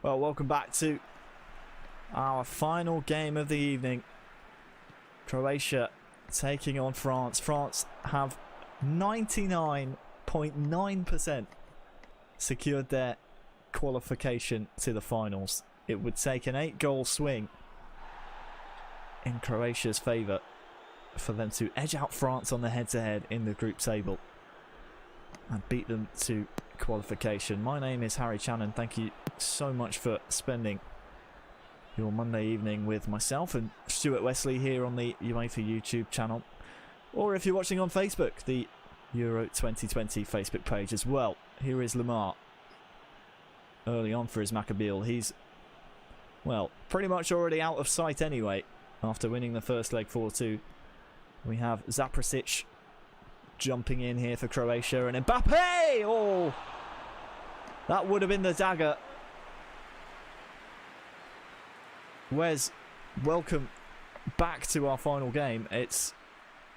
Well, welcome back to our final game of the evening. Croatia taking on France. France have 99.9% secured their qualification to the finals. It would take an 8-goal swing in Croatia's favour for them to edge out France on the head-to-head in the group table and beat them to qualification. My name is Harry Channon. Thank you so much for spending your Monday evening with myself and Stuart Wesley here on the UEFA YouTube channel, or if you're watching on Facebook, the Euro 2020 Facebook page as well. Here is Lamar early on for Usmakabyle. He's, well, pretty much already out of sight anyway after winning the first leg 4-2. We have Zaprasic jumping in here for Croatia, and Mbappe! Oh, that would have been the dagger. Wes, welcome back to our final game. It's,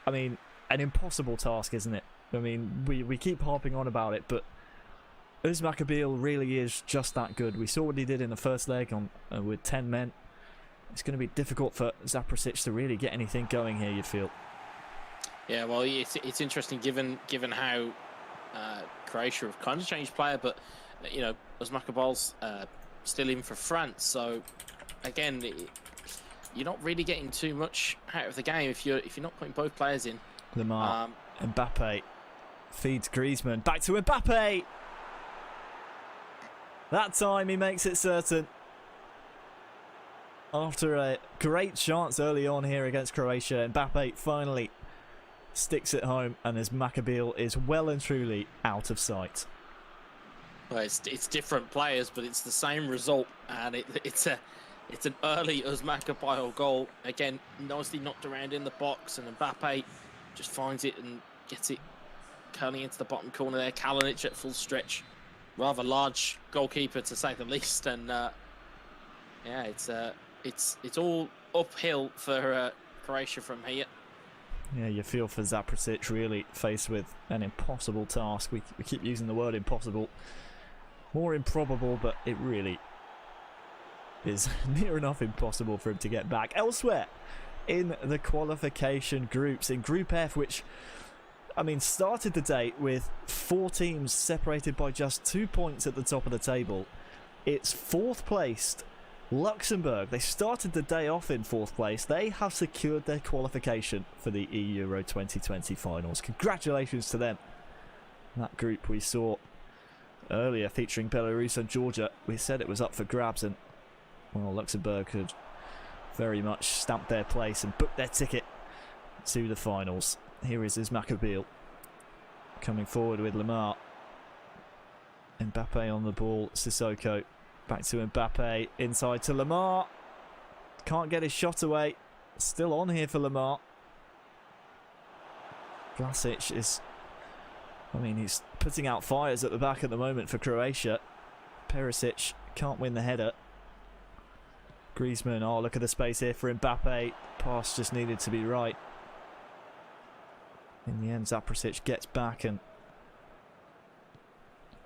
I mean, an impossible task, isn't it? I mean, we keep harping on about it, but Usmakabyle really is just that good. We saw what he did in the first leg on with 10 men. It's going to be difficult for Zaprasic to really get anything going here, you'd feel. Yeah, well, it's interesting given how Croatia have kind of changed player, but you know, Usmakabyle's still in for France. So again, you're not really getting too much out of the game if you're not putting both players in. Lamar, Mbappe feeds Griezmann, back to Mbappe. That time he makes it certain. After a great chance early on here against Croatia, Mbappe finally sticks it home, and Usmakabyle is well and truly out of sight. Well, it's different players, but it's the same result, and it's an early Usmakabyle goal. Again, nicely knocked around in the box, and Mbappe just finds it and gets it curling into the bottom corner there. Kalinic at full stretch, rather large goalkeeper to say the least, and yeah, it's all uphill for Croatia from here. Yeah, you feel for Zaprasic, really faced with an impossible task. We keep using the word impossible. More improbable, but it really is near enough impossible for him to get back. Elsewhere in the qualification groups, in Group F, which, I mean, started the day with 4 teams separated by just 2 points at the top of the table. It's 4th placed Luxembourg. They started the day off in 4th place. They have secured their qualification for the eEURO 2020 finals. Congratulations to them. That group we saw earlier featuring Belarus and Georgia, we said it was up for grabs, and well, Luxembourg had very much stamped their place and booked their ticket to the finals. Here is Usmakabyle coming forward with Lamar. Mbappe on the ball, Sissoko. Back to Mbappe, inside to Lamar. Can't get his shot away. Still on here for Lamar. Vlasic is, I mean, he's putting out fires at the back at the moment for Croatia. Perisic can't win the header. Griezmann, oh, look at the space here for Mbappe. Pass just needed to be right. In the end, Zaprasic gets back and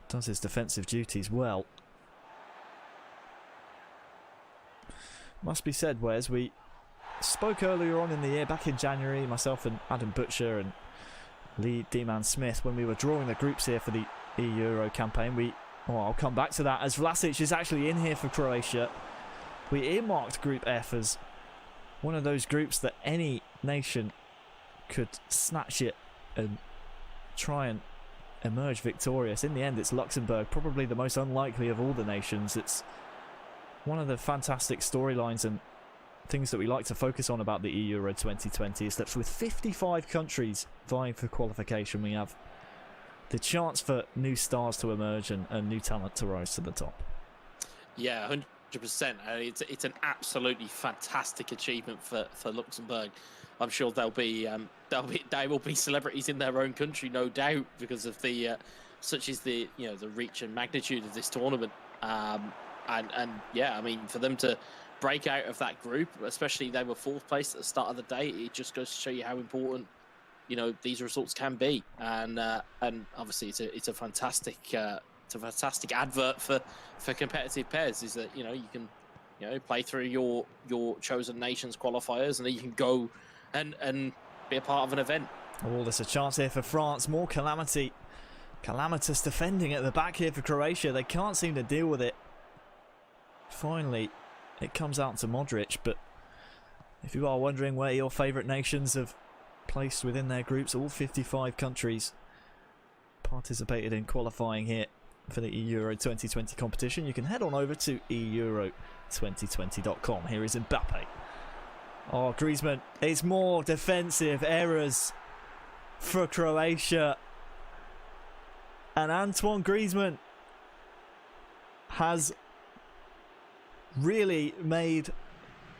does his defensive duties well. Must be said, Wes, we spoke earlier on in the year, back in January, myself and Adam Butcher and Lee D-Man Smith, when we were drawing the groups here for the eEURO campaign. I'll come back to that, as Vlasic is actually in here for Croatia. We earmarked Group F as one of those groups that any nation could snatch it and try and emerge victorious. In the end, it's Luxembourg, probably the most unlikely of all the nations. It's one of the fantastic storylines and things that we like to focus on about the eEURO 2020 is that with 55 countries vying for qualification, we have the chance for new stars to emerge and new talent to rise to the top. Yeah, 100%. It's an absolutely fantastic achievement for Luxembourg. I'm sure they will be celebrities in their own country, no doubt, because of the such is the the reach and magnitude of this tournament. And yeah, I mean, for them to break out of that group, especially they were 4th place at the start of the day, it just goes to show you how important these results can be. And obviously it's a fantastic a fantastic advert for competitive PES. Is that you can play through your chosen nations qualifiers, and then you can go and be a part of an event. Oh, there's a chance here for France. More calamitous defending at the back here for Croatia. They can't seem to deal with it. Finally, it comes out to Modric, but if you are wondering where your favourite nations have placed within their groups, all 55 countries participated in qualifying here for the eEURO 2020 competition. You can head on over to eEURO2020.com. Here is Mbappe. Oh, Griezmann. It's more defensive errors for Croatia. And Antoine Griezmann has really made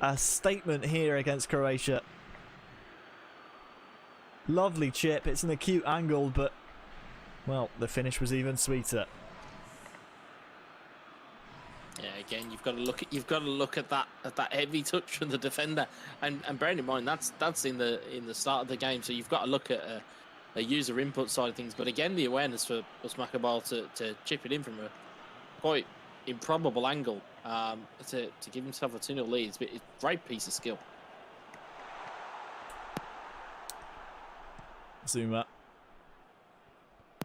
a statement here against Croatia. Lovely chip. It's an acute angle, but well, the finish was even sweeter. Yeah, again, you've got to look at that heavy touch from the defender, and bearing in mind that's in the start of the game, so you've got to look at a user input side of things. But again, the awareness for Usmakabyle to chip it in from a quite improbable angle to give himself a 2-0 lead. It's a great piece of skill. Zuma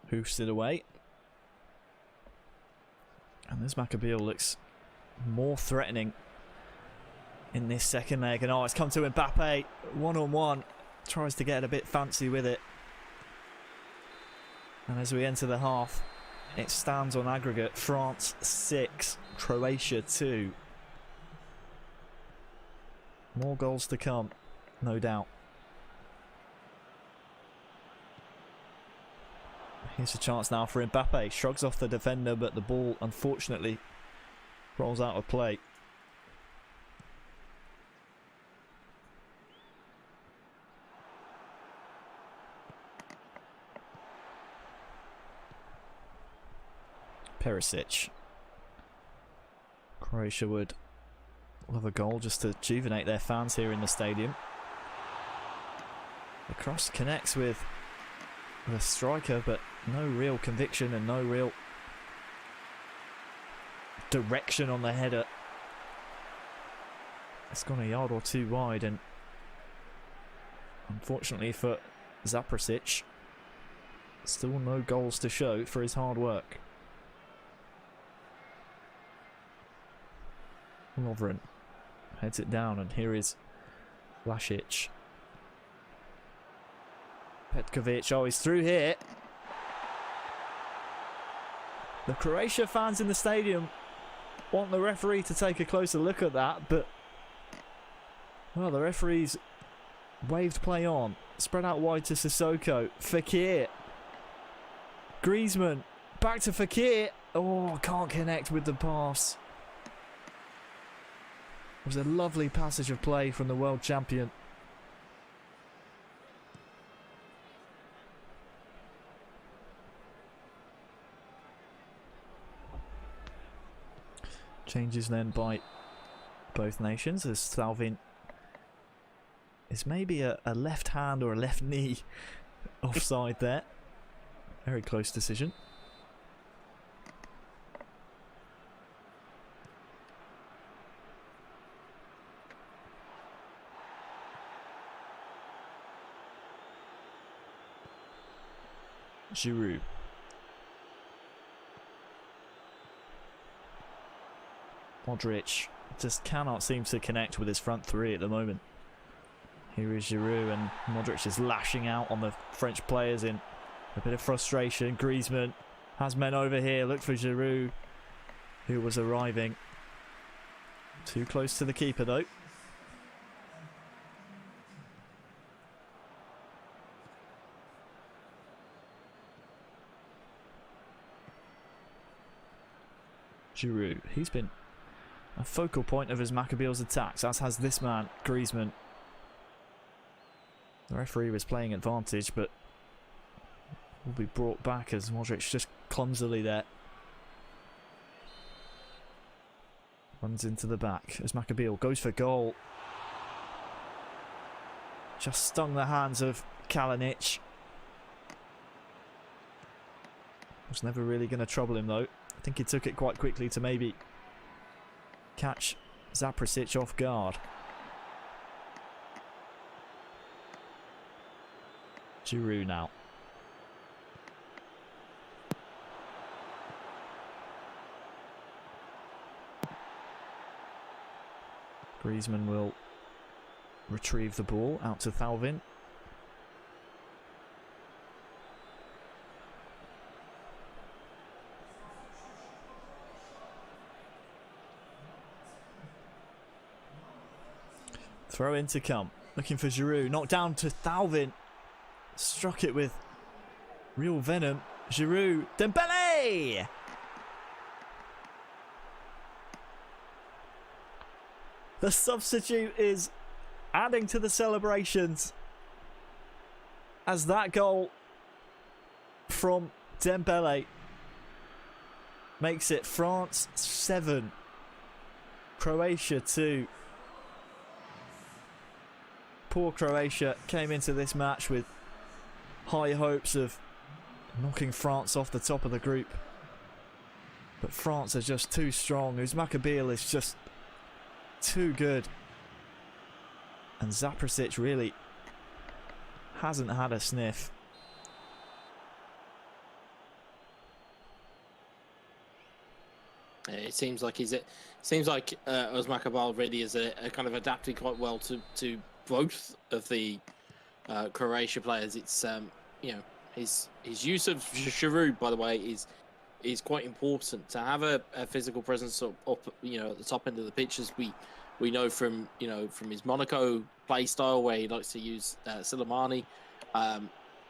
hoofs it away. And Usmakabyle looks more threatening in this second leg. And it's come to Mbappe, one-on-one. Tries to get a bit fancy with it. And as we enter the half, it stands on aggregate. France 6, Croatia 2. More goals to come, no doubt. Here's a chance now for Mbappe. Shrugs off the defender, but the ball, unfortunately, rolls out of play. Perisic. Croatia would love a goal just to rejuvenate their fans here in the stadium. The cross connects with the striker, but no real conviction and no real direction on the header. It's gone a yard or two wide, and unfortunately for Zaprasic, still no goals to show for his hard work. Lovren heads it down, and here is Vlasic. Petkovic, he's through here. The Croatia fans in the stadium want the referee to take a closer look at that, but well, the referee's waved play on. Spread out wide to Sissoko. Fekir. Griezmann. Back to Fekir. Can't connect with the pass. It was a lovely passage of play from the world champion. Changes then by both nations as Salvin is maybe a left hand or a left knee offside there. Very close decision. Giroud. Modric just cannot seem to connect with his front three at the moment. Here is Giroud, and Modric is lashing out on the French players in a bit of frustration. Griezmann has men over here. Look for Giroud, who was arriving. Too close to the keeper though. Giroud, he's been a focal point of Usmakabyle's attacks, as has this man, Griezmann. The referee was playing advantage, but will be brought back as Modric just clumsily there. Runs into the back. Usmakabyle goes for goal. Just stung the hands of Kalinic. Was never really going to trouble him though. I think he took it quite quickly to maybe catch Zaprasic off guard. Giroud now. Griezmann will retrieve the ball out to Thauvin. Throw in to come. Looking for Giroud. Knocked down to Thauvin. Struck it with real venom. Giroud. Dembele! The substitute is adding to the celebrations as that goal from Dembele makes it France 7, Croatia 2. Poor Croatia came into this match with high hopes of knocking France off the top of the group. But France are just too strong. Usmakabyle is just too good. And Zaprasic really hasn't had a sniff. It seems like Usmakabyle really is a kind of adapting quite well to both of the Croatia players. It's you know, his use of Giroud, by the way, is quite important to have a physical presence up you know, at the top end of the pitch, as we know from his Monaco play style, where he likes to use Silimani.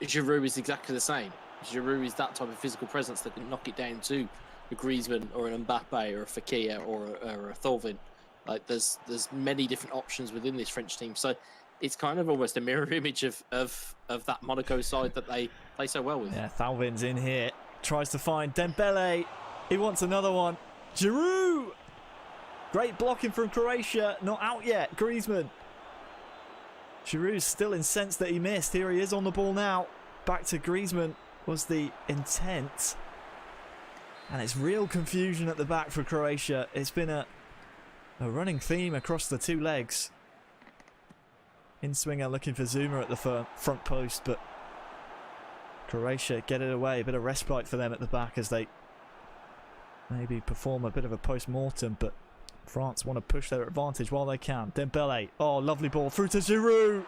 Giroud is exactly the same. Giroud is that type of physical presence that can knock it down to a Griezmann or an Mbappe or a Fekir or a Thauvin. Like there's many different options within this French team, so it's kind of almost a mirror image of that Monaco side that they play so well with. Yeah, Thauvin's in here, tries to find Dembele. He wants another one. Giroud! Great blocking from Croatia, not out yet. Griezmann. Giroud's still incensed that he missed. Here he is on the ball now. Back to Griezmann was the intent. And it's real confusion at the back for Croatia. It's been a running theme across the two legs. In-swinger looking for Zuma at the front post, but Croatia get it away. A bit of respite for them at the back as they maybe perform a bit of a post-mortem, but France want to push their advantage while they can. Dembele. Oh, lovely ball through to Giroud.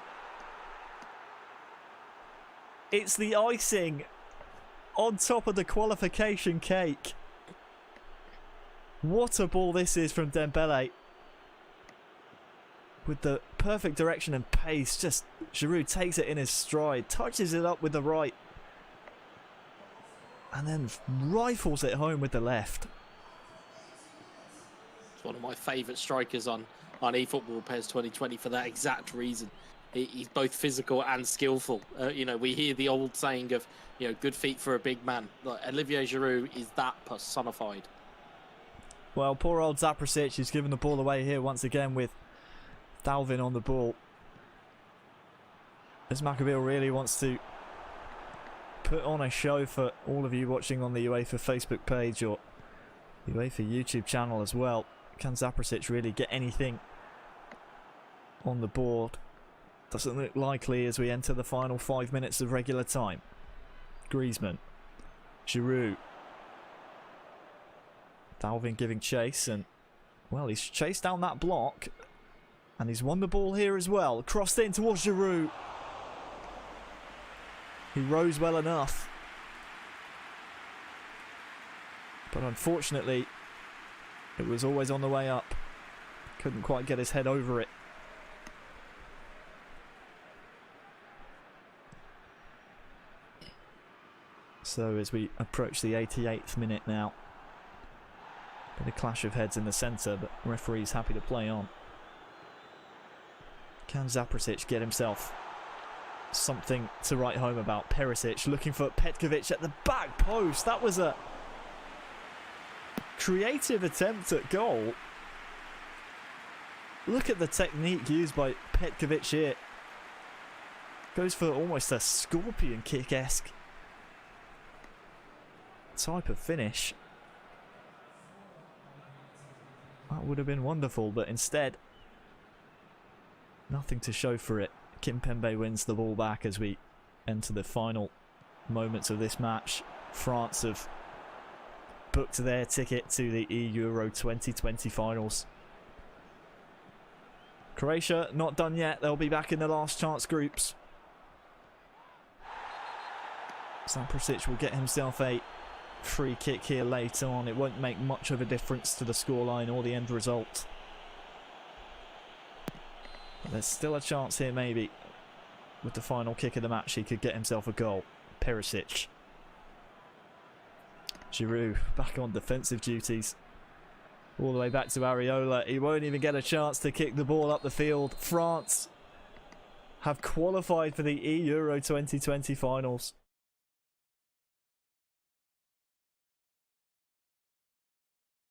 It's the icing on top of the qualification cake. What a ball this is from Dembele. With the perfect direction and pace, just Giroud takes it in his stride, touches it up with the right, and then rifles it home with the left. It's one of my favourite strikers on eFootball PES 2020 for that exact reason. He's both physical and skillful. You know, we hear the old saying of, you know, good feet for a big man. Like, Olivier Giroud is that personified. Well, poor old Zaprasic is giving the ball away here once again with Thauvin on the ball. Usmakabyle really wants to put on a show for all of you watching on the UEFA Facebook page or the UEFA YouTube channel as well. Can Zaprasic really get anything on the board? Doesn't look likely as we enter the final 5 minutes of regular time. Griezmann. Giroud. Thauvin giving chase, and well, he's chased down that block and he's won the ball here as well. Crossed in towards Giroud. He rose well enough, but unfortunately it was always on the way up. Couldn't quite get his head over it. So as we approach the 88th minute now, bit of clash of heads in the centre, but referee's happy to play on. Can Zaprasic get himself something to write home about? Perisic looking for Petkovic at the back post. That was a creative attempt at goal. Look at the technique used by Petkovic here. Goes for almost a scorpion kick-esque type of finish. That would have been wonderful, but instead, nothing to show for it. Kimpembe wins the ball back as we enter the final moments of this match. France have booked their ticket to the eEURO 2020 finals. Croatia not done yet. They'll be back in the last chance groups. Saprasic will get himself a free kick here later on. It won't make much of a difference to the scoreline or the end result. But there's still a chance here, maybe. With the final kick of the match, he could get himself a goal. Perisic. Giroud back on defensive duties. All the way back to Areola. He won't even get a chance to kick the ball up the field. France have qualified for the eEURO 2020 finals.